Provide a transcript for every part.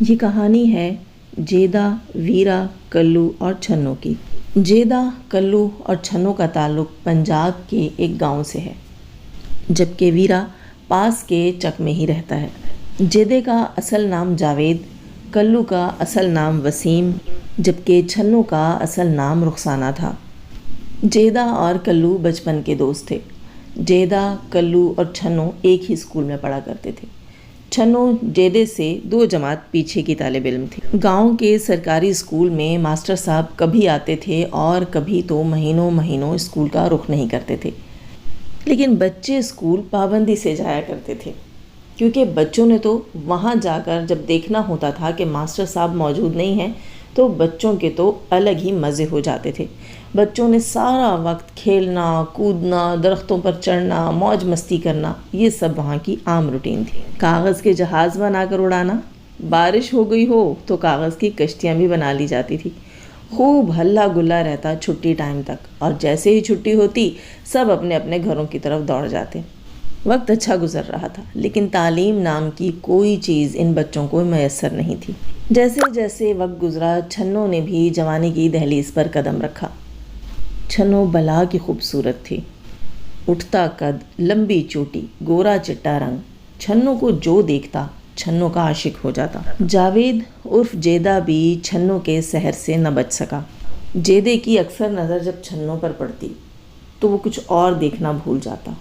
یہ کہانی ہے جیدہ، ویرا، کلو اور چھنو کی۔ جیدہ، کلو اور چھنو کا تعلق پنجاب کے ایک گاؤں سے ہے، جبکہ ویرا پاس کے چک میں ہی رہتا ہے۔ جیدے کا اصل نام جاوید، کلو کا اصل نام وسیم، جبکہ چھنو کا اصل نام رخسانہ تھا۔ جیدہ اور کلو بچپن کے دوست تھے۔ جیدہ، کلو اور چھنو ایک ہی اسکول میں پڑھا کرتے تھے۔ چھنو جیدے سے 2 جماعت پیچھے کی طالب علم تھی۔ گاؤں کے سرکاری اسکول میں ماسٹر صاحب کبھی آتے تھے اور کبھی تو مہینوں اسکول کا رخ نہیں کرتے تھے، لیکن بچے اسکول پابندی سے جایا کرتے تھے، کیونکہ بچوں نے تو وہاں جا کر جب دیکھنا ہوتا تھا کہ ماسٹر صاحب موجود نہیں ہیں تو بچوں کے تو الگ ہی مزے ہو جاتے تھے۔ بچوں نے سارا وقت کھیلنا، کودنا، درختوں پر چڑھنا، موج مستی کرنا، یہ سب وہاں کی عام روٹین تھی۔ کاغذ کے جہاز بنا کر اڑانا، بارش ہو گئی ہو تو کاغذ کی کشتیاں بھی بنا لی جاتی تھی۔ خوب ہلا گلا رہتا چھٹی ٹائم تک، اور جیسے ہی چھٹی ہوتی سب اپنے اپنے گھروں کی طرف دوڑ جاتے۔ وقت اچھا گزر رہا تھا، لیکن تعلیم نام کی کوئی چیز ان بچوں کو میسر نہیں تھی۔ جیسے جیسے وقت گزرا، چھنو نے بھی جوانی کی دہلیز پر قدم رکھا۔ چھنو بلا کی خوبصورت تھی، اٹھتا قد، لمبی چوٹی، گورا چٹا رنگ۔ چھنو کو جو دیکھتا چھنو کا عاشق ہو جاتا۔ جاوید عرف جیدہ بھی چھنو کے سحر سے نہ بچ سکا۔ جیدے کی اکثر نظر جب چھنو پر پڑتی تو وہ کچھ اور دیکھنا بھول جاتا۔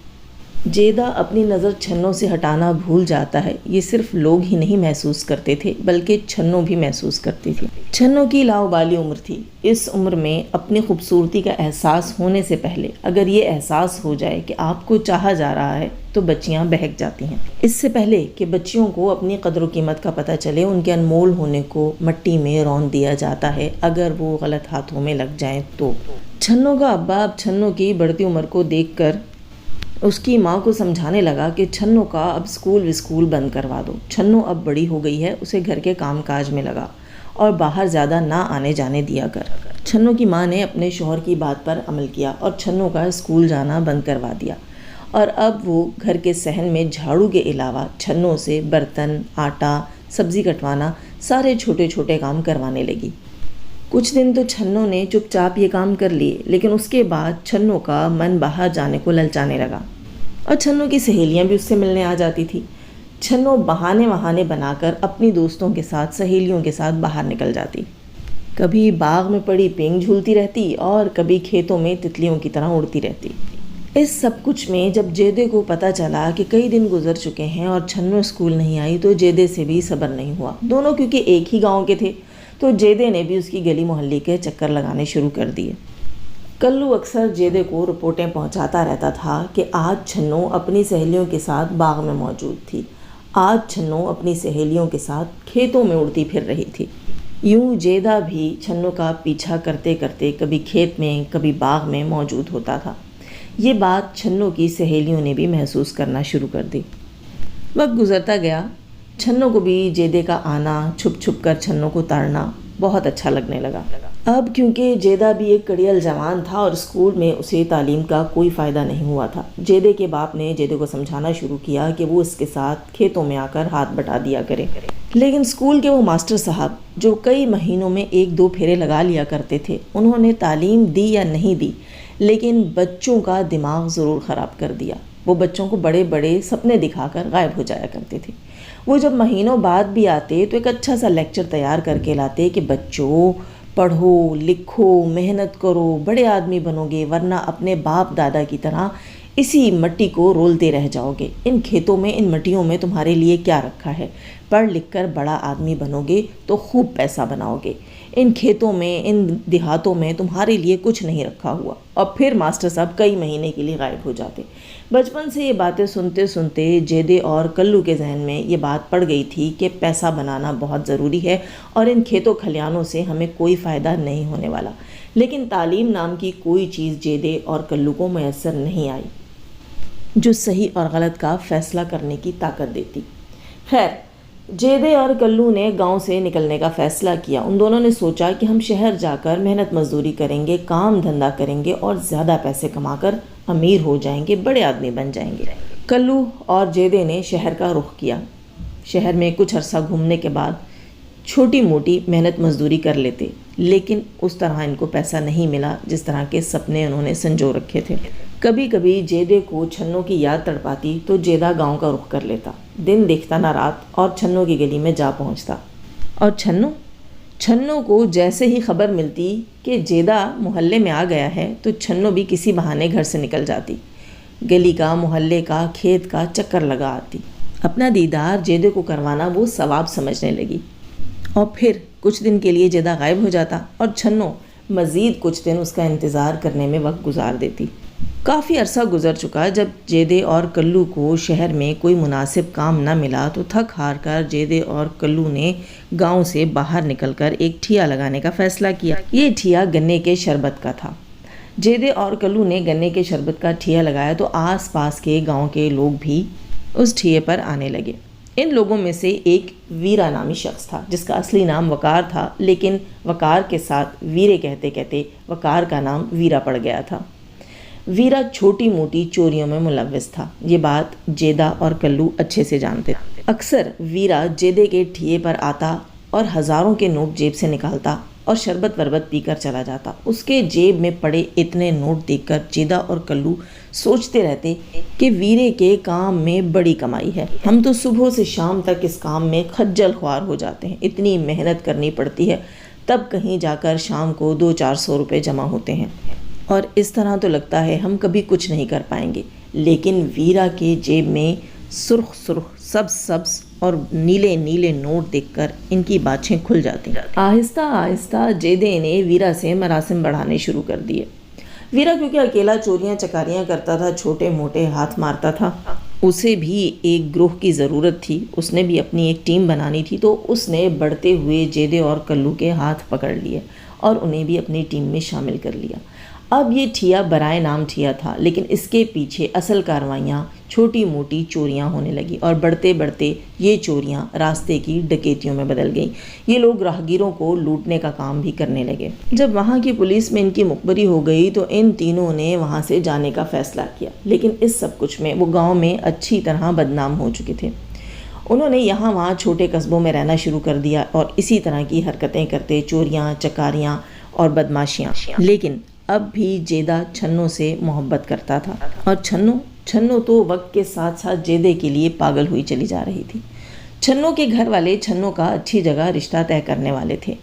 جیدہ اپنی نظر چھنو سے ہٹانا بھول جاتا ہے، یہ صرف لوگ ہی نہیں محسوس کرتے تھے بلکہ چھنو بھی محسوس کرتی تھی۔ چھنو کی لاؤبالی عمر تھی۔ اس عمر میں اپنی خوبصورتی کا احساس ہونے سے پہلے اگر یہ احساس ہو جائے کہ آپ کو چاہا جا رہا ہے تو بچیاں بہک جاتی ہیں۔ اس سے پہلے کہ بچیوں کو اپنی قدر و قیمت کا پتہ چلے، ان کے انمول ہونے کو مٹی میں رون دیا جاتا ہے اگر وہ غلط ہاتھوں میں لگ جائیں تو۔ چھنو کا ابا اب چھنو کی بڑھتی عمر کو دیکھ کر اس کی ماں کو سمجھانے لگا کہ چھنو کا اب اسکول بند کروا دو۔ چھنو اب بڑی ہو گئی ہے، اسے گھر کے کام کاج میں لگا اور باہر زیادہ نہ آنے جانے دیا کر۔ چھنو کی ماں نے اپنے شوہر کی بات پر عمل کیا اور چھنو کا اسکول جانا بند کروا دیا، اور اب وہ گھر کے صحن میں جھاڑو کے علاوہ چھنو سے برتن، آٹا، سبزی کٹوانا، سارے چھوٹے چھوٹے کام کروانے لگی۔ کچھ دن تو چھنو نے چپ چاپ یہ کام کر لیے، لیکن اس کے بعد چھنو کا من باہر جانے کو للچانے لگا، اور چھنو کی سہیلیاں بھی اس سے ملنے آ جاتی تھی۔ چھنو بہانے بنا کر اپنی دوستوں کے ساتھ، سہیلیوں کے ساتھ باہر نکل جاتی۔ کبھی باغ میں پڑی پینگ جھولتی رہتی اور کبھی کھیتوں میں تتلیوں کی طرح اڑتی رہتی۔ اس سب کچھ میں جب جیدے کو پتہ چلا کہ کئی دن گزر چکے ہیں اور چھنو اسکول نہیں آئی تو جیدے سے بھی صبر نہیں ہوا۔ دونوں کیونکہ ایک ہی گاؤں کے تھے تو جیدے نے بھی اس کی گلی محلے کے چکر لگانے شروع کر دیے۔ کلو اکثر جیدے کو رپورٹیں پہنچاتا رہتا تھا کہ آج چھنو اپنی سہیلیوں کے ساتھ باغ میں موجود تھی، آج چھنو اپنی سہیلیوں کے ساتھ کھیتوں میں اڑتی پھر رہی تھی۔ یوں جیدہ بھی چھنو کا پیچھا کرتے کرتے کبھی کھیت میں کبھی باغ میں موجود ہوتا تھا۔ یہ بات چھنو کی سہیلیوں نے بھی محسوس کرنا شروع کر دی۔ وقت گزرتا گیا، چھنو کو بھی جیدے کا آنا، چھپ چھپ کر چھنو کو تاڑنا بہت اچھا لگنے لگا۔ اب کیونکہ جیدہ بھی ایک کڑیل جوان تھا اور اسکول میں اسے تعلیم کا کوئی فائدہ نہیں ہوا تھا، جیدے کے باپ نے جیدے کو سمجھانا شروع کیا کہ وہ اس کے ساتھ کھیتوں میں آ کر ہاتھ بٹا دیا کرے، لیکن اسکول کے وہ ماسٹر صاحب جو کئی مہینوں میں 1-2 پھیرے لگا لیا کرتے تھے، انہوں نے تعلیم دی یا نہیں دی لیکن بچوں کا دماغ ضرور خراب کر دیا۔ وہ بچوں کو بڑے بڑے سپنے دکھا کر غائب ہو جایا کرتے تھے۔ وہ جب مہینوں بعد بھی آتے تو ایک اچھا سا لیکچر تیار کر کے لاتے کہ بچوں پڑھو، لکھو، محنت کرو، بڑے آدمی بنو گے، ورنہ اپنے باپ دادا کی طرح اسی مٹی کو رولتے رہ جاؤ گے۔ ان کھیتوں میں، ان مٹیوں میں تمہارے لیے کیا رکھا ہے؟ پڑھ لکھ کر بڑا آدمی بنو گے تو خوب پیسہ بناؤ گے، ان کھیتوں میں، ان دیہاتوں میں تمہارے لیے کچھ نہیں رکھا ہوا۔ اور پھر ماسٹر صاحب کئی مہینے کے لیے غائب ہو جاتے۔ بچپن سے یہ باتیں سنتے سنتے جیدے اور کلو کے ذہن میں یہ بات پڑ گئی تھی کہ پیسہ بنانا بہت ضروری ہے اور ان کھیتوں کھلیانوں سے ہمیں کوئی فائدہ نہیں ہونے والا، لیکن تعلیم نام کی کوئی چیز جیدے اور کلو کو میسر نہیں آئی جو صحیح اور غلط کا فیصلہ کرنے کی طاقت دیتی۔ خیر، جیدے اور کلو نے گاؤں سے نکلنے کا فیصلہ کیا۔ ان دونوں نے سوچا کہ ہم شہر جا کر محنت مزدوری کریں گے، کام دھندا کریں گے اور زیادہ پیسے کما کر امیر ہو جائیں گے، بڑے آدمی بن جائیں گے۔ کلو اور جیدے نے شہر کا رخ کیا۔ شہر میں کچھ عرصہ گھومنے کے بعد چھوٹی موٹی محنت مزدوری کر لیتے، لیکن اس طرح ان کو پیسہ نہیں ملا جس طرح کے سپنے انہوں نے سنجو رکھے تھے۔ کبھی کبھی جیدے کو چھنوں کی یاد تڑپاتی تو جیدہ گاؤں کا رخ کر لیتا، دن دیکھتا نہ رات، اور چھنوں کی گلی میں جا پہنچتا۔ اور چھنوں کو جیسے ہی خبر ملتی کہ جیدہ محلے میں آ گیا ہے تو چھنوں بھی کسی بہانے گھر سے نکل جاتی، گلی کا، محلے کا، کھیت کا چکر لگا آتی۔ اپنا دیدار جیدے کو کروانا وہ ثواب سمجھنے لگی، اور پھر کچھ دن کے لیے جیدہ غائب ہو جاتا اور چھنوں مزید کچھ دن اس کا انتظار کرنے میں وقت گزار دیتی۔ کافی عرصہ گزر چکا۔ جب جیدے اور کلو کو شہر میں کوئی مناسب کام نہ ملا تو تھک ہار کر جیدے اور کلو نے گاؤں سے باہر نکل کر ایک ٹھیا لگانے کا فیصلہ کیا۔ یہ ٹھیا گنے کے شربت کا تھا۔ جیدے اور کلو نے گنے کے شربت کا ٹھیا لگایا تو آس پاس کے گاؤں کے لوگ بھی اس ٹھیے پر آنے لگے۔ ان لوگوں میں سے ایک ویرا نامی شخص تھا جس کا اصلی نام وقار تھا، لیکن وقار کے ساتھ ویرے کہتے کہتے وقار کا نام ویرا پڑ گیا تھا۔ ویرا چھوٹی موٹی چوریوں میں ملوث تھا، یہ بات جیدہ اور کلو اچھے سے جانتے تھے۔ اکثر ویرا جیدے کے ٹھیے پر آتا اور ہزاروں کے نوٹ جیب سے نکالتا اور شربت وربت پی کر چلا جاتا۔ اس کے جیب میں پڑے اتنے نوٹ دیکھ کر جیدہ اور کلو سوچتے رہتے کہ ویرے کے کام میں بڑی کمائی ہے، ہم تو صبح سے شام تک اس کام میں خجل خوار ہو جاتے ہیں، اتنی محنت کرنی پڑتی ہے، تب کہیں جا کر شام کو 200-400 روپے جمع ہوتے ہیں، اور اس طرح تو لگتا ہے ہم کبھی کچھ نہیں کر پائیں گے۔ لیکن ویرا کے جیب میں سرخ سبز اور نیلے نیلے نوٹ دیکھ کر ان کی باتیں کھل جاتی۔ آہستہ آہستہ جیدے نے ویرا سے مراسم بڑھانے شروع کر دیے۔ ویرا کیونکہ اکیلا چوریاں چکاریاں کرتا تھا، چھوٹے موٹے ہاتھ مارتا تھا، اسے بھی ایک گروہ کی ضرورت تھی، اس نے بھی اپنی ایک ٹیم بنانی تھی، تو اس نے بڑھتے ہوئے جیدے اور کلو کے ہاتھ پکڑ لیے اور انہیں بھی اپنی ٹیم میں شامل کر لیا۔ اب یہ ٹھیا برائے نام ٹھیا تھا، لیکن اس کے پیچھے اصل کارروائیاں چھوٹی موٹی چوریاں ہونے لگی، اور بڑھتے بڑھتے یہ چوریاں راستے کی ڈکیتیوں میں بدل گئیں۔ یہ لوگ راہگیروں کو لوٹنے کا کام بھی کرنے لگے۔ جب وہاں کی پولیس میں ان کی مخبری ہو گئی تو ان تینوں نے وہاں سے جانے کا فیصلہ کیا، لیکن اس سب کچھ میں وہ گاؤں میں اچھی طرح بدنام ہو چکے تھے۔ انہوں نے یہاں وہاں چھوٹے قصبوں میں رہنا شروع کر دیا اور اسی طرح کی حرکتیں کرتے، چوریاں چکاریاں اور بدماشیاں۔ لیکن اب بھی جیدہ چھنوں سے محبت کرتا تھا، اور چھنوں تو وقت کے ساتھ ساتھ جیدے کے لیے پاگل ہوئی چلی جا رہی تھی۔ چھنوں کے گھر والے چھنوں کا اچھی جگہ رشتہ طے کرنے والے تھے۔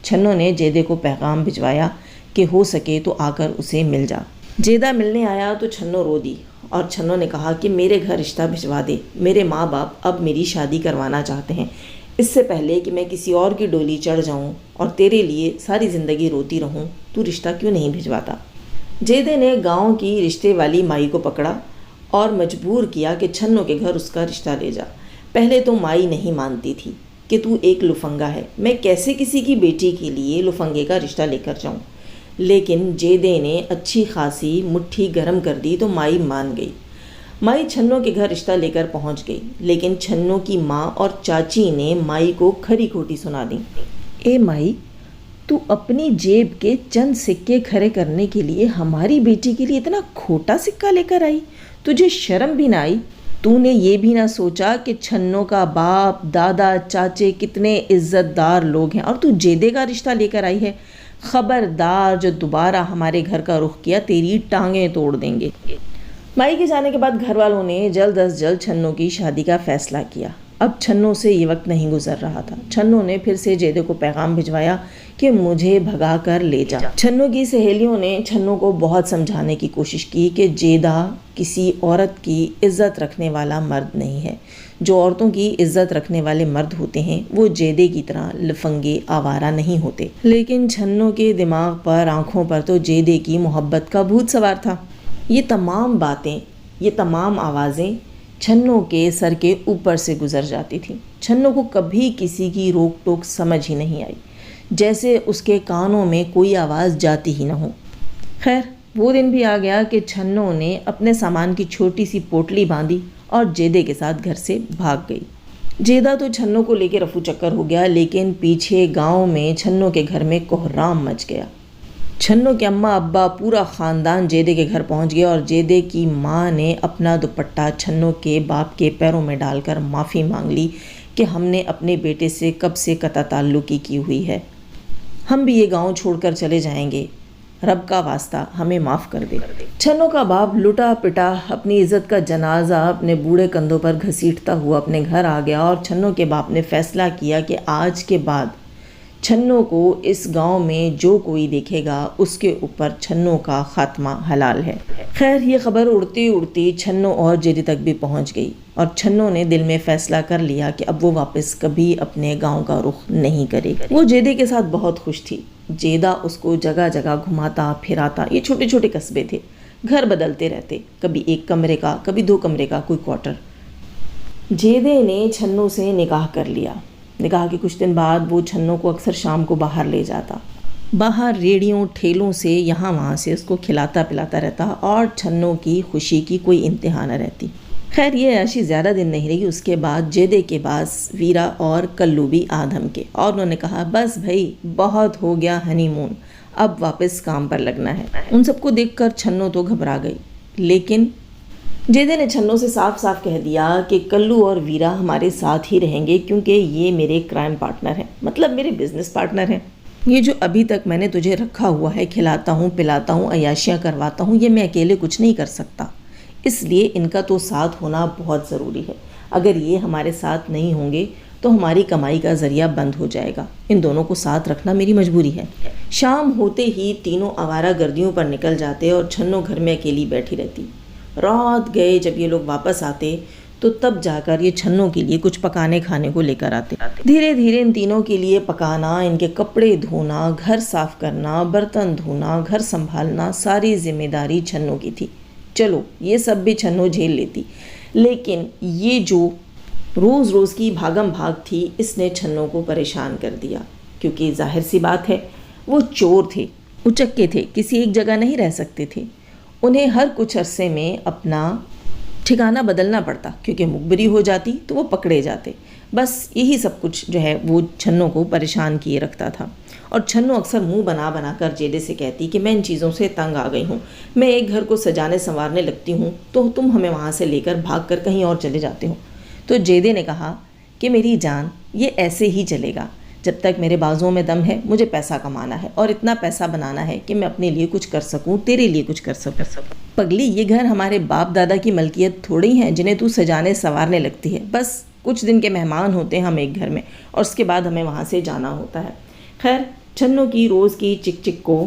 چھنوں نے جیدے کو پیغام بھجوایا کہ ہو سکے تو آ کر اسے مل جا۔ جیدہ ملنے آیا تو چھنوں رو دی، اور چھنوں نے کہا کہ میرے گھر رشتہ بھجوا دے، میرے ماں باپ اب میری شادی کروانا چاہتے ہیں، اس سے پہلے کہ میں کسی اور کی ڈولی چڑھ جاؤں اور تیرے لیے ساری زندگی روتی رہوں، تو رشتہ کیوں نہیں بھجواتا؟ جیدے نے گاؤں کی رشتے والی مائی کو پکڑا اور مجبور کیا کہ چھنوں کے گھر اس کا رشتہ لے جا۔ پہلے تو مائی نہیں مانتی تھی کہ تو ایک لفنگا ہے، میں کیسے کسی کی بیٹی کے لیے لفنگے کا رشتہ لے کر جاؤں، لیکن جیدے نے اچھی خاصی مٹھی گرم کر دی تو مائی مان گئی۔ مائی چھنوں کے گھر رشتہ لے کر پہنچ گئی، لیکن چھنوں کی ماں اور چاچی نے مائی کو کھری کھوٹی سنا دی۔ اے مائی، تو اپنی جیب کے چند سکے کھڑے کرنے کے لیے ہماری بیٹی کے لیے اتنا کھوٹا سکہ لے کر آئی؟ تجھے شرم بھی نہ آئی؟ تو نے یہ بھی نہ سوچا کہ چھنوں کا باپ دادا چاچے کتنے عزت دار لوگ ہیں، اور تو جیدے کا رشتہ لے کر آئی ہے؟ خبردار، جو دوبارہ ہمارے گھر کا رخ کیا تیری ٹانگیں توڑ دیں گے۔ مائی کے جانے کے بعد گھر والوں نے جلد از جلد چھنوں کی شادی کا فیصلہ کیا۔ اب چھنوں سے یہ وقت نہیں گزر رہا تھا۔ چھنوں نے پھر سے جیدے کو پیغام بھجوایا کہ مجھے بھگا کر لے جا۔ چھنوں کی سہیلیوں نے چھنوں کو بہت سمجھانے کی کوشش کی کہ جیدہ کسی عورت کی عزت رکھنے والا مرد نہیں ہے، جو عورتوں کی عزت رکھنے والے مرد ہوتے ہیں وہ جیدے کی طرح لفنگے آوارہ نہیں ہوتے، لیکن چھنوں کے دماغ پر آنکھوں پر تو جیدے کی محبت کا بھوت سوار تھا۔ یہ تمام باتیں، یہ تمام آوازیں چھنوں کے سر کے اوپر سے گزر جاتی تھیں۔ چھنوں کو کبھی کسی کی روک ٹوک سمجھ ہی نہیں آئی، جیسے اس کے کانوں میں کوئی آواز جاتی ہی نہ ہو۔ خیر، وہ دن بھی آ گیا کہ چھنوں نے اپنے سامان کی چھوٹی سی پوٹلی باندھی اور جیدے کے ساتھ گھر سے بھاگ گئی۔ جیدہ تو چھنوں کو لے کے رفو چکر ہو گیا، لیکن پیچھے گاؤں میں چھنوں کے گھر میں کوہرام مچ گیا۔ چھنوں کے اماں ابا پورا خاندان جیدے کے گھر پہنچ گیا، اور جیدے کی ماں نے اپنا دوپٹہ چھنوں کے باپ کے پیروں میں ڈال کر معافی مانگ لی کہ ہم نے اپنے بیٹے سے کب سے قطع تعلقی کی ہوئی ہے، ہم بھی یہ گاؤں چھوڑ کر چلے جائیں گے، رب کا واسطہ ہمیں معاف کر دے۔ چھنوں کا باپ لٹا پٹا اپنی عزت کا جنازہ اپنے بوڑھے کندھوں پر گھسیٹتا ہوا اپنے گھر آ گیا، اور چھنوں کے باپ نے فیصلہ کیا کہ آج کے بعد چھنوں کو اس گاؤں میں جو کوئی دیکھے گا اس کے اوپر چھنوں کا خاتمہ حلال ہے۔ خیر یہ خبر اڑتی اڑتی چھنوں اور جیدے تک بھی پہنچ گئی، اور چھنوں نے دل میں فیصلہ کر لیا کہ اب وہ واپس کبھی اپنے گاؤں کا رخ نہیں کرے گی۔ وہ جیدے کے ساتھ بہت خوش تھی، جیدہ اس کو جگہ جگہ گھماتا پھراتا، یہ چھوٹے چھوٹے قصبے تھے، گھر بدلتے رہتے، کبھی 1 کمرے کا، کبھی 2 کمرے کا کوئی کوارٹر۔ جیدے نے چھنوں سے نکاح کر لیا۔ نکاح کے کچھ دن بعد وہ چھنوں کو اکثر شام کو باہر لے جاتا، باہر ریڑھیوں ٹھیلوں سے یہاں وہاں سے اس کو کھلاتا پلاتا رہتا، اور چھنوں کی خوشی کی کوئی انتہا نہ رہتی۔ خیر یہ عیاشی زیادہ دن نہیں رہی، اس کے بعد جیدے کے پاس ویرا اور کلو بھی آدھم کے، اور انہوں نے کہا بس بھائی بہت ہو گیا ہنی مون، اب واپس کام پر لگنا ہے۔ ان سب کو دیکھ کر چھنوں تو گھبرا گئی، لیکن جیدے نے چھنوں سے صاف صاف کہہ دیا کہ کلو اور ویرا ہمارے ساتھ ہی رہیں گے، کیونکہ یہ میرے کرائم پارٹنر ہیں، مطلب میرے بزنس پارٹنر ہیں۔ یہ جو ابھی تک میں نے تجھے رکھا ہوا ہے، کھلاتا ہوں پلاتا ہوں عیاشیاں کرواتا ہوں، یہ میں اکیلے کچھ نہیں کر سکتا، اس لیے ان کا تو ساتھ ہونا بہت ضروری ہے۔ اگر یہ ہمارے ساتھ نہیں ہوں گے تو ہماری کمائی کا ذریعہ بند ہو جائے گا، ان دونوں کو ساتھ رکھنا میری مجبوری ہے۔ شام ہوتے ہی تینوں آوارہ گردیوں پر نکل جاتے اور چھنوں گھر میں اکیلی بیٹھی رہتی۔ رات گئے جب یہ لوگ واپس آتے تو تب جا کر یہ چھنوں کے لیے کچھ پکانے کھانے کو لے کر آتے۔ دھیرے دھیرے ان تینوں کے لیے پکانا، ان کے کپڑے دھونا، گھر صاف کرنا، برتن دھونا، گھر سنبھالنا، ساری ذمہ داری چھنوں کی تھی۔ چلو یہ سب بھی چھنوں جھیل لیتی، لیکن یہ جو روز روز کی بھاگم بھاگ تھی اس نے چھنوں کو پریشان کر دیا، کیونکہ ظاہر سی بات ہے وہ چور تھے، اچکے تھے، کسی ایک جگہ نہیں رہ سکتے تھے، انہیں ہر کچھ عرصے میں اپنا ٹھکانہ بدلنا پڑتا، کیونکہ مخبری ہو جاتی تو وہ پکڑے جاتے۔ بس یہی سب کچھ جو ہے وہ چھنوں کو پریشان کیے رکھتا تھا، اور چھنوں اکثر منہ بنا بنا کر جیدے سے کہتی کہ میں ان چیزوں سے تنگ آ گئی ہوں، میں ایک گھر کو سجانے سنوارنے لگتی ہوں تو تم ہمیں وہاں سے لے کر بھاگ کر کہیں اور چلے جاتے ہو۔ تو جیدے نے کہا کہ میری جان یہ ایسے ہی چلے گا، جب تک میرے بازوؤں میں دم ہے مجھے پیسہ کمانا ہے، اور اتنا پیسہ بنانا ہے کہ میں اپنے لیے کچھ کر سکوں، تیرے لیے کچھ کر سکوں۔ پگلی یہ گھر ہمارے باپ دادا کی ملکیت تھوڑی ہیں جنہیں تو سجانے سنوارنے لگتی ہے، بس کچھ دن کے مہمان ہوتے ہیں ہم ایک گھر میں، اور اس کے بعد ہمیں وہاں سے جانا ہوتا ہے۔ خیر چھنوں کی روز کی چک چک کو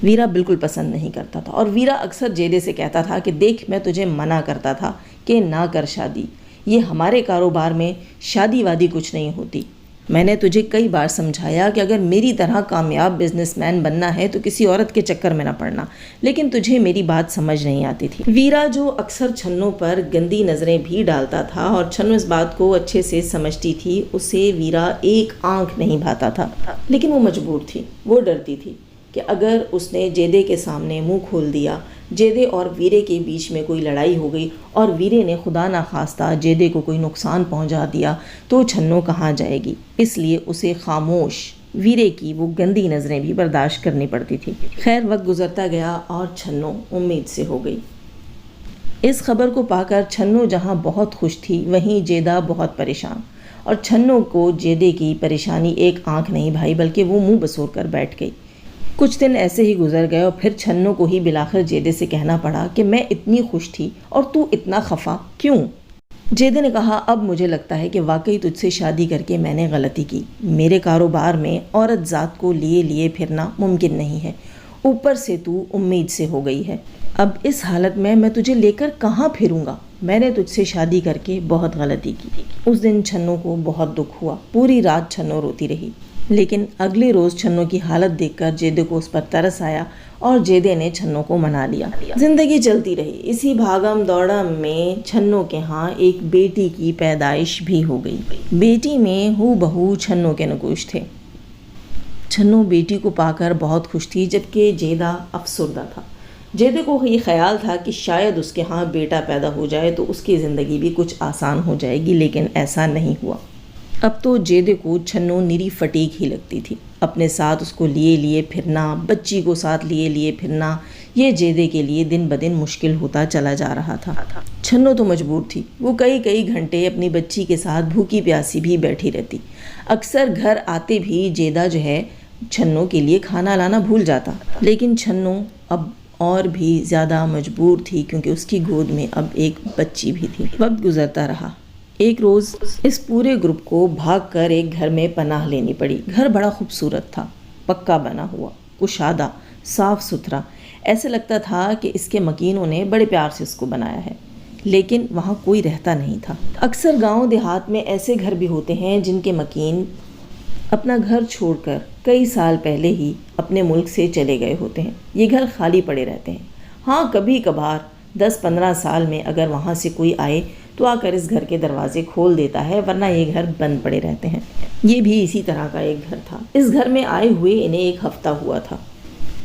ویرا بالکل پسند نہیں کرتا تھا، اور ویرا اکثر جیدے سے کہتا تھا کہ دیکھ میں تجھے منع کرتا تھا کہ نہ کر شادی، یہ ہمارے کاروبار میں شادی وادی کچھ نہیں ہوتی، میں نے تجھے کئی بار سمجھایا کہ اگر میری طرح کامیاب بزنس مین بننا ہے تو کسی عورت کے چکر میں نہ پڑنا، لیکن تجھے میری بات سمجھ نہیں آتی تھی۔ ویرا جو اکثر چھنوں پر گندی نظریں بھی ڈالتا تھا، اور چھنوں اس بات کو اچھے سے سمجھتی تھی، اسے ویرا ایک آنکھ نہیں بھاتا تھا، لیکن وہ مجبور تھی، وہ ڈرتی تھی کہ اگر اس نے جیدے کے سامنے منہ کھول دیا، جیدے اور ویرے کے بیچ میں کوئی لڑائی ہو گئی اور ویرے نے خدا نخواستہ جیدے کو کوئی نقصان پہنچا دیا تو چھنوں کہاں جائے گی، اس لیے اسے خاموش ویرے کی وہ گندی نظریں بھی برداشت کرنی پڑتی تھی۔ خیر وقت گزرتا گیا اور چھنوں امید سے ہو گئی۔ اس خبر کو پا کر چھنوں جہاں بہت خوش تھی وہیں جیدہ بہت پریشان، اور چھنوں کو جیدے کی پریشانی ایک آنکھ نہیں بھائی بلکہ وہ منہ بسور کر بیٹھ گئی۔ کچھ دن ایسے ہی گزر گئے اور پھر چھنوں کو ہی بلاخر جیدے سے کہنا پڑا کہ میں اتنی خوش تھی اور تو اتنا خفا کیوں؟ جیدے نے کہا اب مجھے لگتا ہے کہ واقعی تجھ سے شادی کر کے میں نے غلطی کی، میرے کاروبار میں عورت ذات کو لیے پھرنا ممکن نہیں ہے، اوپر سے تو امید سے ہو گئی ہے، اب اس حالت میں تجھے لے کر کہاں پھروں گا، میں نے تجھ سے شادی کر کے بہت غلطی کی تھی۔ اس دن چھنوں کو بہت دکھ ہوا، پوری رات چھنوں روتی رہی، لیکن اگلے روز چھنوں کی حالت دیکھ کر جیدے کو اس پر ترس آیا اور جیدے نے چھنوں کو منا لیا۔ زندگی چلتی رہی، اسی بھاگم دوڑم میں چھنوں کے ہاں ایک بیٹی کی پیدائش بھی ہو گئی۔ بیٹی میں ہو بہو چھنوں کے نقوش تھے۔ چھنوں بیٹی کو پا کر بہت خوش تھی، جبکہ جیدہ افسردہ تھا۔ جیدے کو یہ خیال تھا کہ شاید اس کے ہاں بیٹا پیدا ہو جائے تو اس کی زندگی بھی کچھ آسان ہو جائے گی، لیکن ایسا نہیں ہوا۔ اب تو جیدے کو چھنوں نری فٹیک ہی لگتی تھی، اپنے ساتھ اس کو لیے پھرنا، بچی کو ساتھ لیے پھرنا، یہ جیدے کے لیے دن بدن مشکل ہوتا چلا جا رہا تھا۔ چھنو تو مجبور تھی، وہ کئی گھنٹے اپنی بچی کے ساتھ بھوکی پیاسی بھی بیٹھی رہتی۔ اکثر گھر آتے بھی جیدہ جو ہے چھنو کے لیے کھانا لانا بھول جاتا، لیکن چھنو اب اور بھی زیادہ مجبور تھی کیونکہ اس کی گود میں اب ایک بچی بھی تھی۔ وقت گزرتا رہا۔ ایک روز اس پورے گروپ کو بھاگ کر ایک گھر میں پناہ لینی پڑی۔ گھر بڑا خوبصورت تھا، پکا بنا ہوا، کشادہ، صاف ستھرا، ایسے لگتا تھا کہ اس کے مکینوں نے بڑے پیار سے اس کو بنایا ہے، لیکن وہاں کوئی رہتا نہیں تھا۔ اکثر گاؤں دیہات میں ایسے گھر بھی ہوتے ہیں جن کے مکین اپنا گھر چھوڑ کر کئی سال پہلے ہی اپنے ملک سے چلے گئے ہوتے ہیں۔ یہ گھر خالی پڑے رہتے ہیں۔ ہاں کبھی کبھار 10-15 سال میں اگر وہاں سے کوئی آئے تو آ کر اس گھر کے دروازے کھول دیتا ہے، ورنہ یہ گھر بند پڑے رہتے ہیں۔ یہ بھی اسی طرح کا ایک گھر تھا۔ اس گھر میں آئے ہوئے انہیں ایک ہفتہ ہوا تھا۔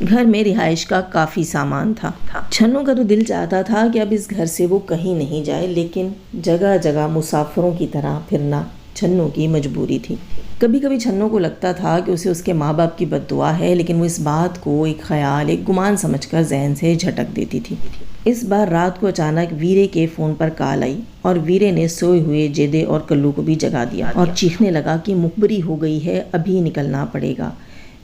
گھر میں رہائش کا کافی سامان تھا۔ چھنو کا تو دل چاہتا تھا کہ اب اس گھر سے وہ کہیں نہیں جائے، لیکن جگہ جگہ مسافروں کی طرح پھرنا چھنو کی مجبوری تھی۔ کبھی کبھی چھنو کو لگتا تھا کہ اسے اس کے ماں باپ کی بد دعا ہے، لیکن وہ اس بات کو ایک خیال، ایک گمان سمجھ کر ذہن سے جھٹک دیتی تھی۔ اس بار رات کو اچانک ویرے کے فون پر کال آئی اور ویرے نے سوئے ہوئے جیدے اور کلو کو بھی جگا دیا اور چیخنے لگا کہ مخبری ہو گئی ہے، ابھی نکلنا پڑے گا۔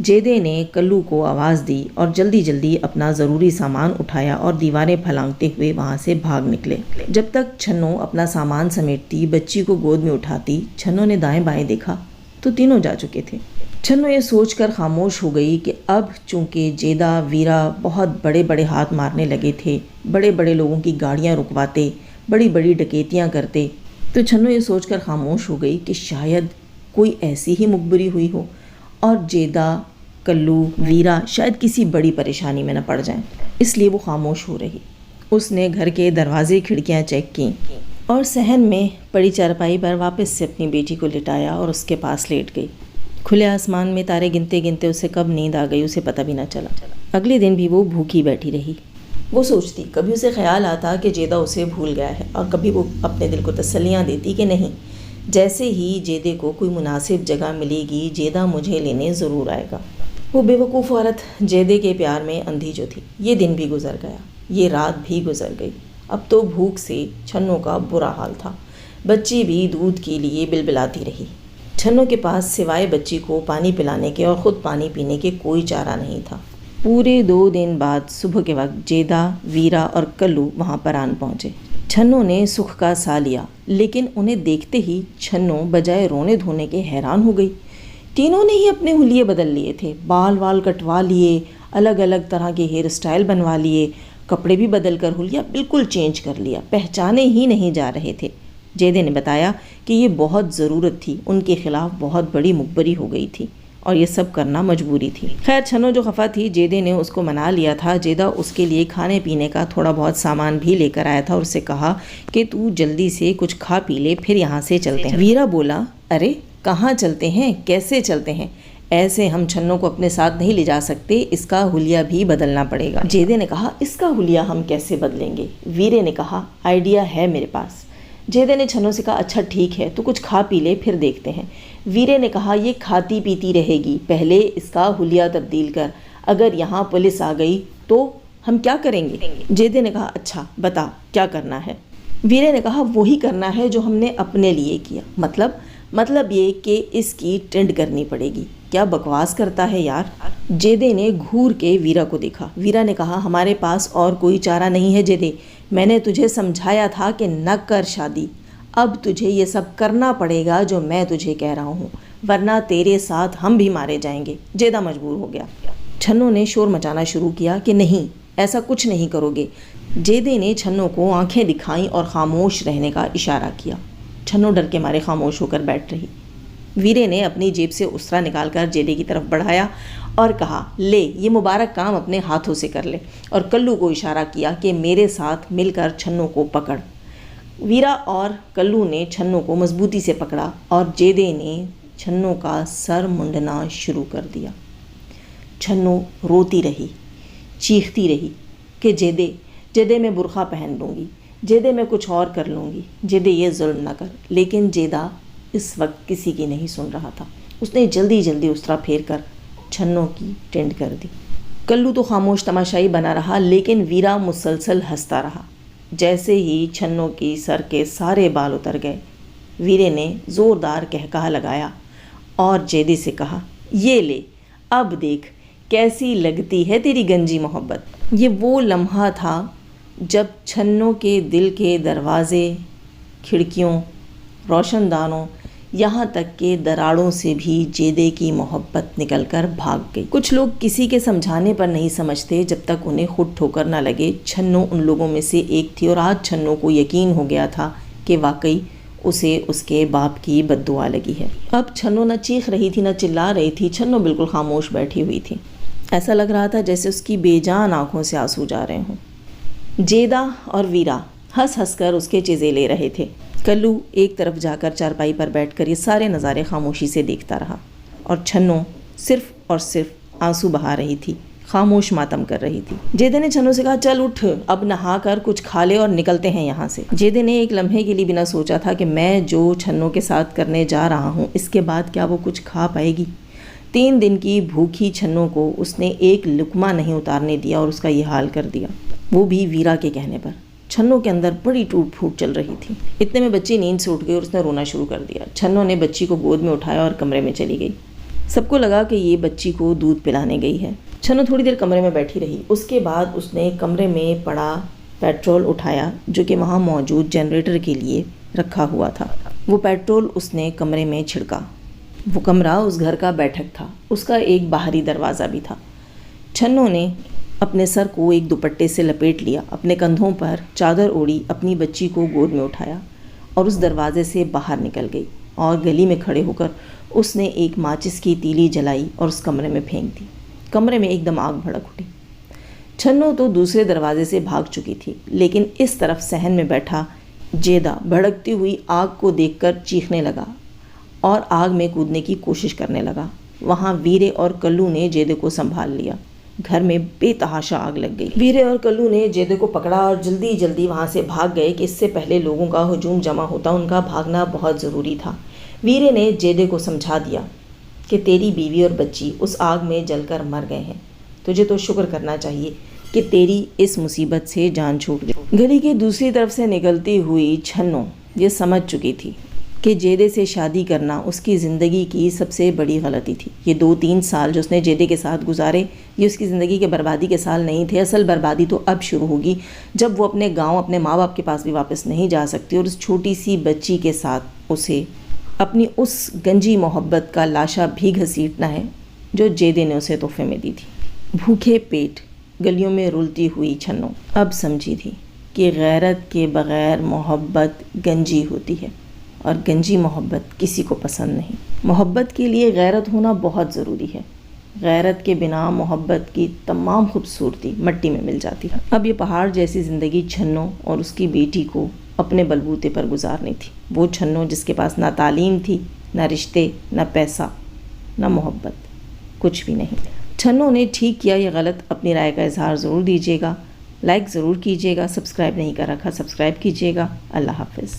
جیدے نے کلو کو آواز دی اور جلدی جلدی اپنا ضروری سامان اٹھایا اور دیواریں پھلانگتے ہوئے وہاں سے بھاگ نکلے۔ جب تک چھنو اپنا سامان سمیٹتی، بچی کو گود میں اٹھاتی، چھنو نے دائیں بائیں دیکھا تو تینوں جا چکے تھے۔ چھنو یہ سوچ کر خاموش ہو گئی کہ اب چونکہ جیدہ ویرا بہت بڑے بڑے ہاتھ مارنے لگے تھے، بڑے بڑے لوگوں کی گاڑیاں رکواتے، بڑی بڑی ڈکیتیاں کرتے، تو چھنو یہ سوچ کر خاموش ہو گئی کہ شاید کوئی ایسی ہی مخبری ہوئی ہو اور جیدہ، کلو، ویرا شاید کسی بڑی پریشانی میں نہ پڑ جائیں، اس لیے وہ خاموش ہو رہی۔ اس نے گھر کے دروازے کھڑکیاں چیک کیں اور صحن میں پڑی چارپائی پر واپس سے اپنی بیٹی کو لٹایا اور اس کے پاس لیٹ گئی۔ کھلے آسمان میں تارے گنتے گنتے اسے کب نیند آ گئی اسے پتہ بھی نہ چلا۔ اگلے دن بھی وہ بھوکی بیٹھی رہی۔ وہ سوچتی، کبھی اسے خیال آتا کہ جیدہ اسے بھول گیا ہے، اور کبھی وہ اپنے دل کو تسلیاں دیتی کہ نہیں، جیسے ہی جیدے کو کوئی مناسب جگہ ملے گی جیدہ مجھے لینے ضرور آئے گا۔ وہ بے وقوف عورت جیدے کے پیار میں اندھی جو تھی۔ یہ دن بھی گزر گیا، یہ رات بھی گزر گئی۔ اب تو بھوک سے چھنو کا برا حال تھا۔ بچی بھی دودھ کے لیے بلبلاتی رہی۔ چھنو کے پاس سوائے بچی کو پانی پلانے کے اور خود پانی پینے کے کوئی چارہ نہیں تھا۔ پورے 2 دن بعد صبح کے وقت جیدہ، ویرا اور کلو وہاں پر آن پہنچے۔ چھنو نے سکھ کا سا لیا، لیکن انہیں دیکھتے ہی چھنو بجائے رونے دھونے کے حیران ہو گئی۔ تینوں نے ہی اپنے حلیے بدل لیے تھے، بال کٹوا لیے، الگ الگ طرح کے ہیئر سٹائل بنوا لیے، کپڑے بھی بدل کر حلیہ بالکل چینج کر لیا، پہچانے ہی نہیں جا رہے تھے۔ جیدے نے بتایا کہ یہ بہت ضرورت تھی، ان کے خلاف بہت بڑی مخبری ہو گئی تھی اور یہ سب کرنا مجبوری تھی۔ خیر چھنو جو خفا تھی، جیدے نے اس کو منا لیا تھا۔ جیدہ اس کے لیے کھانے پینے کا تھوڑا بہت سامان بھی لے کر آیا تھا اور اسے کہا کہ تو جلدی سے کچھ کھا پی لے، پھر یہاں سے چلتے ہیں۔ ویرا بولا، ارے کہاں چلتے ہیں، کیسے چلتے ہیں؟ ایسے ہم چھنو کو اپنے ساتھ نہیں لے جا سکتے، اس کا حلیہ بھی بدلنا پڑے گا۔ جیدے نے کہا، اس کا حلیہ ہم کیسے بدلیں گے؟ ویرے نے کہا، آئیڈیا ہے میرے پاس۔ جیدے نے چھنو سے کہا، اچھا ٹھیک ہے، تو کچھ کھا پی لے پھر دیکھتے ہیں۔ ویرے نے کہا، یہ کھاتی پیتی رہے گی، پہلے اس کا حلیہ تبدیل کر، اگر یہاں پولیس آ گئی تو ہم کیا کریں گے؟ جیدے نے کہا، اچھا بتا کیا کرنا ہے؟ ویرے نے کہا، وہی کرنا ہے جو ہم نے اپنے لیے کیا، مطلب یہ کہ اس کی ٹرینڈ کرنی پڑے گی۔ کیا بکواس کرتا ہے یار؟ جیدے نے گھور کے ویرا کو دیکھا۔ ویرا نے کہا، ہمارے پاس اور کوئی چارہ نہیں ہے جیدے، میں نے تجھے سمجھایا تھا کہ نہ کر شادی، اب تجھے یہ سب کرنا پڑے گا جو میں تجھے کہہ رہا ہوں، ورنہ تیرے ساتھ ہم بھی مارے جائیں گے۔ جیدہ مجبور ہو گیا۔ چھنو نے شور مچانا شروع کیا کہ نہیں، ایسا کچھ نہیں کرو گے۔ جیدے نے چھنو کو آنکھیں دکھائیں اور خاموش رہنے کا اشارہ کیا۔ چھنو ڈر کے مارے خاموش ہو کر بیٹھ رہی۔ ویرے نے اپنی جیب سے اسرا نکال کر جیدے کی طرف بڑھایا اور کہا، لے یہ مبارک کام اپنے ہاتھوں سے کر لے، اور کلو کو اشارہ کیا کہ میرے ساتھ مل کر چھنو کو پکڑ۔ ویرا اور کلو نے چھنو کو مضبوطی سے پکڑا اور جیدے نے چھنو کا سر منڈنا شروع کر دیا۔ چھنو روتی رہی، چیختی رہی کہ جیدے میں برقع پہن لوں گی، جیدے میں کچھ اور کر لوں گی، جیدے یہ ظلم نہ کر۔ لیکن جیدہ اس وقت کسی کی نہیں سن رہا تھا۔ اس نے جلدی اسرا پھیر کر چھنو کی ٹینڈ کر دی۔ کلو تو خاموش تماشائی بنا رہا، لیکن ویرا مسلسل ہنستا رہا۔ جیسے ہی چھنوں کی سر کے سارے بال اتر گئے، ویرے نے زوردار قہقہہ لگایا اور جیدے سے کہا، یہ لے، اب دیکھ کیسی لگتی ہے تیری گنجی محبت۔ یہ وہ لمحہ تھا جب چھنوں کے دل کے دروازے، کھڑکیوں، روشن دانوں، یہاں تک کہ دراڑوں سے بھی جیدے کی محبت نکل کر بھاگ گئی۔ کچھ لوگ کسی کے سمجھانے پر نہیں سمجھتے جب تک انہیں خود ٹھوکر نہ لگے۔ چھنوں ان لوگوں میں سے ایک تھی، اور آج چھنوں کو یقین ہو گیا تھا کہ واقعی اسے اس کے باپ کی بد دعا لگی ہے۔ اب چھنوں نہ چیخ رہی تھی نہ چلا رہی تھی، چھنوں بالکل خاموش بیٹھی ہوئی تھی۔ ایسا لگ رہا تھا جیسے اس کی بے جان آنکھوں سے آنسو جا رہے ہوں۔ جیدہ اور ویرا ہنس ہنس کر اس کے چیزے لے رہے تھے۔ کلو ایک طرف جا کر چارپائی پر بیٹھ کر یہ سارے نظارے خاموشی سے دیکھتا رہا، اور چھنوں صرف اور صرف آنسو بہا رہی تھی، خاموش ماتم کر رہی تھی۔ جیدے نے چھنوں سے کہا، چل اٹھ، اب نہا کر کچھ کھا لے اور نکلتے ہیں یہاں سے۔ جیدے نے ایک لمحے کے لیے بھی نہ سوچا تھا کہ میں جو چھنوں کے ساتھ کرنے جا رہا ہوں، اس کے بعد کیا وہ کچھ کھا پائے گی۔ 3 دن کی بھوکھی چھنوں کو اس نے ایک لقمہ نہیں اتارنے دیا اور اس کا یہ حال کر دیا، وہ بھی ویرا کے کہنے پر۔ چھنوں کے اندر بڑی ٹوٹ پھوٹ چل رہی تھی۔ اتنے میں بچی نیند سے اٹھ گئی اور اس نے رونا شروع کر دیا۔ چھنوں نے بچی کو گود میں اٹھایا اور کمرے میں چلی گئی۔ سب کو لگا کہ یہ بچی کو دودھ پلانے گئی ہے۔ چھنوں تھوڑی دیر کمرے میں بیٹھی رہی، اس کے بعد اس نے کمرے میں پڑا پیٹرول اٹھایا جو کہ وہاں موجود جنریٹر کے لیے رکھا ہوا تھا۔ وہ پیٹرول اس نے کمرے میں چھڑکا۔ وہ کمرہ اس گھر کا بیٹھک تھا، اس کا ایک باہری دروازہ بھی تھا۔ چھنوں نے اپنے سر کو ایک دوپٹے سے لپیٹ لیا، اپنے کندھوں پر چادر اوڑھی، اپنی بچی کو گود میں اٹھایا اور اس دروازے سے باہر نکل گئی، اور گلی میں کھڑے ہو کر اس نے ایک ماچس کی تیلی جلائی اور اس کمرے میں پھینک دی۔ کمرے میں ایک دم آگ بھڑک اٹھی۔ چھنوں تو دوسرے دروازے سے بھاگ چکی تھی، لیکن اس طرف صحن میں بیٹھا جیدہ بھڑکتی ہوئی آگ کو دیکھ کر چیخنے لگا اور آگ میں کودنے کی کوشش کرنے لگا۔ وہاں ویرے اور کلو نے جیدے کو سنبھال لیا۔ گھر میں بے تحاشا آگ لگ گئی۔ ویرے اور کلو نے جیدے کو پکڑا اور جلدی جلدی وہاں سے بھاگ گئے کہ اس سے پہلے لوگوں کا ہجوم جمع ہوتا ان کا بھاگنا بہت ضروری تھا۔ ویرے نے جیدے کو سمجھا دیا کہ تیری بیوی اور بچی اس آگ میں جل کر مر گئے ہیں، تجھے تو شکر کرنا چاہیے کہ تیری اس مصیبت سے جان چھوٹ گئی۔ گلی کی دوسری طرف سے نکلتی ہوئی چھنوں یہ سمجھ چکی تھی کہ جیدے سے شادی کرنا اس کی زندگی کی سب سے بڑی غلطی تھی۔ یہ 2-3 سال جو اس نے جیدے کے ساتھ گزارے، یہ اس کی زندگی کے بربادی کے سال نہیں تھے۔ اصل بربادی تو اب شروع ہوگی جب وہ اپنے گاؤں، اپنے ماں باپ کے پاس بھی واپس نہیں جا سکتی، اور اس چھوٹی سی بچی کے ساتھ اسے اپنی اس گنجی محبت کا لاشا بھی گھسیٹنا ہے جو جیدے نے اسے تحفے میں دی تھی۔ بھوکے پیٹ گلیوں میں رلتی ہوئی چھنوں اب سمجھی تھی کہ غیرت کے بغیر محبت گنجی ہوتی ہے، اور گنجی محبت کسی کو پسند نہیں۔ محبت کے لیے غیرت ہونا بہت ضروری ہے۔ غیرت کے بنا محبت کی تمام خوبصورتی مٹی میں مل جاتی ہے۔ اب یہ پہاڑ جیسی زندگی چھنوں اور اس کی بیٹی کو اپنے بلبوتے پر گزارنی تھی۔ وہ چھنوں جس کے پاس نہ تعلیم تھی، نہ رشتے، نہ پیسہ، نہ محبت، کچھ بھی نہیں۔ چھنوں نے ٹھیک کیا یا غلط، اپنی رائے کا اظہار ضرور دیجیے گا، لائک ضرور کیجیے گا، سبسکرائب نہیں کر رکھا سبسکرائب کیجیے گا۔ اللہ حافظ۔